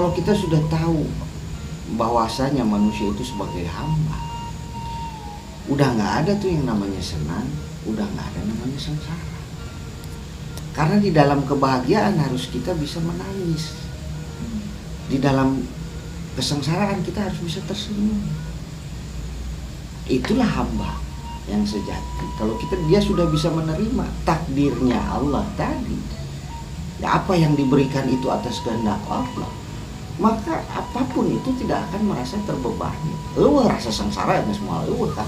kalau kita sudah tahu bahwasanya manusia itu sebagai hamba, udah nggak ada tuh yang namanya senang, udah nggak ada namanya sengsara. Karena di dalam kebahagiaan harus kita bisa menangis, di dalam kesengsaraan kita harus bisa tersenyum. Itulah hamba yang sejati. Kalau dia sudah bisa menerima takdirnya Allah tadi, ya apa yang diberikan itu atas kehendak Allah, maka apapun itu tidak akan merasa terbebani. Rasa sengsara ya semua kan.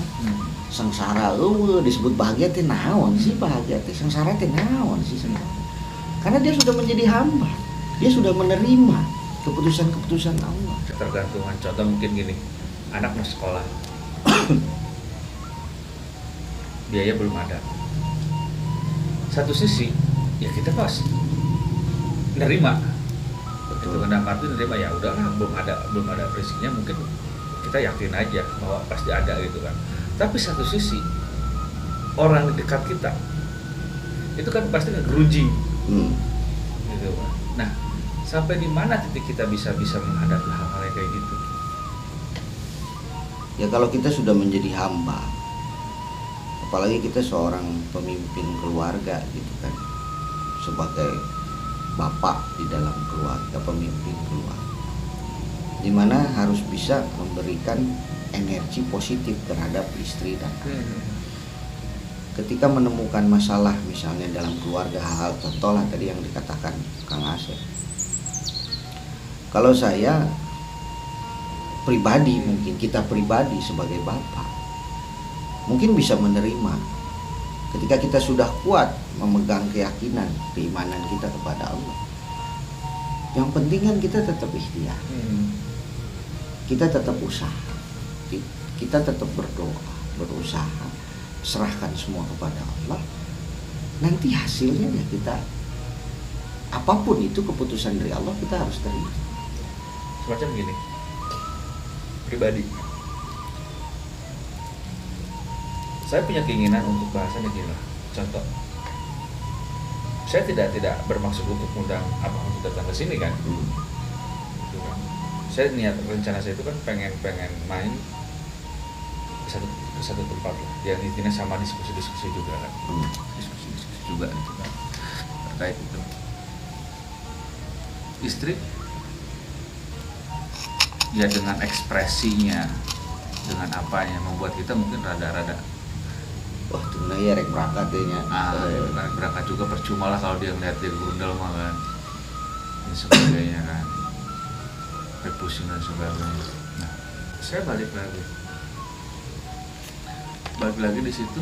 Sengsara disebut bahagia teh naon sih, bahagia teh, sengsara teh naon sih sengsara. Karena dia sudah menjadi hamba, dia sudah menerima keputusan-keputusan Allah. Ketergantungan, contoh mungkin gini, anak mau sekolah, biaya belum ada. Satu sisi ya kita pas nerima, begitu kena kartu nerima, ya udahlah, belum ada rezekinya, mungkin kita yakin aja bahwa pasti ada gitu kan. Tapi satu sisi orang di dekat kita itu kan pasti ngegerunjing, gitu kan. Nah, sampai di mana titik kita bisa menghadapi hal-hal kayak gitu? Ya kalau kita sudah menjadi hamba, apalagi kita seorang pemimpin keluarga gitu kan, sebagai bapak di dalam keluarga, pemimpin keluarga, dimana harus bisa memberikan energi positif terhadap istri dan anak. Ketika menemukan masalah misalnya dalam keluarga, hal-hal contoh lah tadi yang dikatakan Kang Asep. Kalau saya pribadi, mungkin kita pribadi sebagai bapak mungkin bisa menerima ketika kita sudah kuat memegang keyakinan, keimanan kita kepada Allah. Yang penting kan kita tetap ikhtiar, kita tetap usaha, kita tetap berdoa, berusaha, serahkan semua kepada Allah. Nanti hasilnya ya kita, apapun itu keputusan dari Allah, kita harus terima. Semacam gini, pribadi, saya punya keinginan untuk bahasannya gini lah. Contoh, saya tidak bermaksud untuk mengundang abang untuk datang ke sini kan. Gitu kan. Saya rencana saya itu kan pengen main ke satu tempat lah, yang intinya sama diskusi juga kan, diskusi juga gitu kan, terkait itu. Istri ya dengan ekspresinya, dengan apanya membuat kita mungkin rada wah tuh ya rek berangkat ya. Berangkat juga percuma lah kalau dia ngeliat dia gundel mah kan, dan sebagainya kan, pusing dan sebagainya. Nah, saya balik lagi di situ.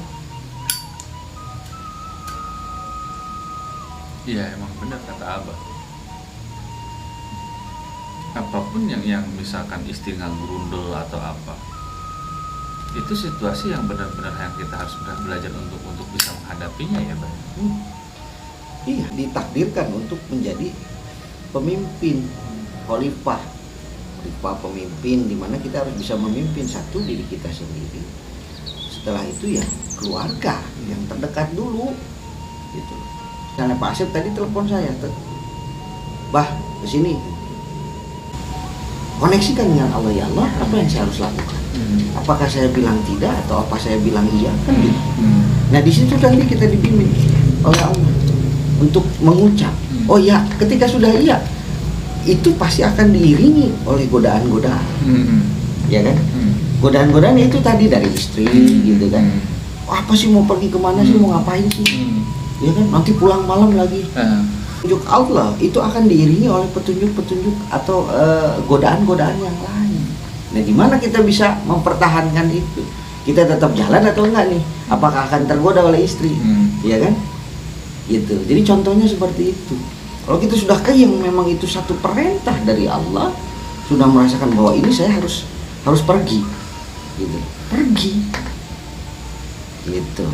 Iya emang benar kata Abah. Apapun yang misalkan istri ngerundel atau apa, itu situasi yang benar-benar yang kita harus belajar untuk bisa menghadapinya ya Bang. Iya, ditakdirkan untuk menjadi pemimpin, khalifah pemimpin, dimana kita harus bisa memimpin satu diri kita sendiri. Setelah itu ya keluarga yang terdekat dulu, gitu. Karena Pak Asep tadi telepon saya, bah kesini, koneksikan dengan Allah, ya Allah, apa yang saya harus lakukan? Apakah saya bilang tidak atau apa saya bilang iya, kan gitu. Nah di situ nanti kita dibimbing oleh Allah untuk mengucap, oh ya, ketika sudah iya, itu pasti akan diiringi oleh godaan-godaan, ya kan? Godaan-godaan itu tadi dari istri, gitu kan. Oh, apa sih mau pergi kemana sih, mau ngapain sih, ya kan? Nanti pulang malam lagi. Petunjuk Allah itu akan diiringi oleh petunjuk-petunjuk atau godaan-godaan yang lain. Nah, di mana kita bisa mempertahankan itu? Kita tetap jalan atau enggak nih? Apakah akan tergoda oleh istri? Ya kan? Gitu. Jadi contohnya seperti itu. Kalau kita sudah kayang memang itu satu perintah dari Allah, sudah merasakan bahwa ini saya harus pergi, gitu. Pergi, gitu.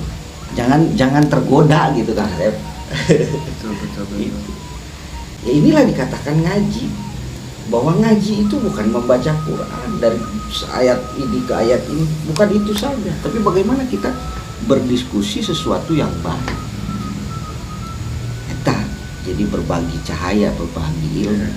Jangan tergoda gitu kan, Rep. Betul. Gitu. Ya inilah dikatakan ngaji, bahwa ngaji itu bukan membaca Quran dari ayat ini ke ayat ini, bukan itu saja, tapi bagaimana kita berdiskusi sesuatu yang baik. Eta jadi berbagi cahaya, berbagi ilmu.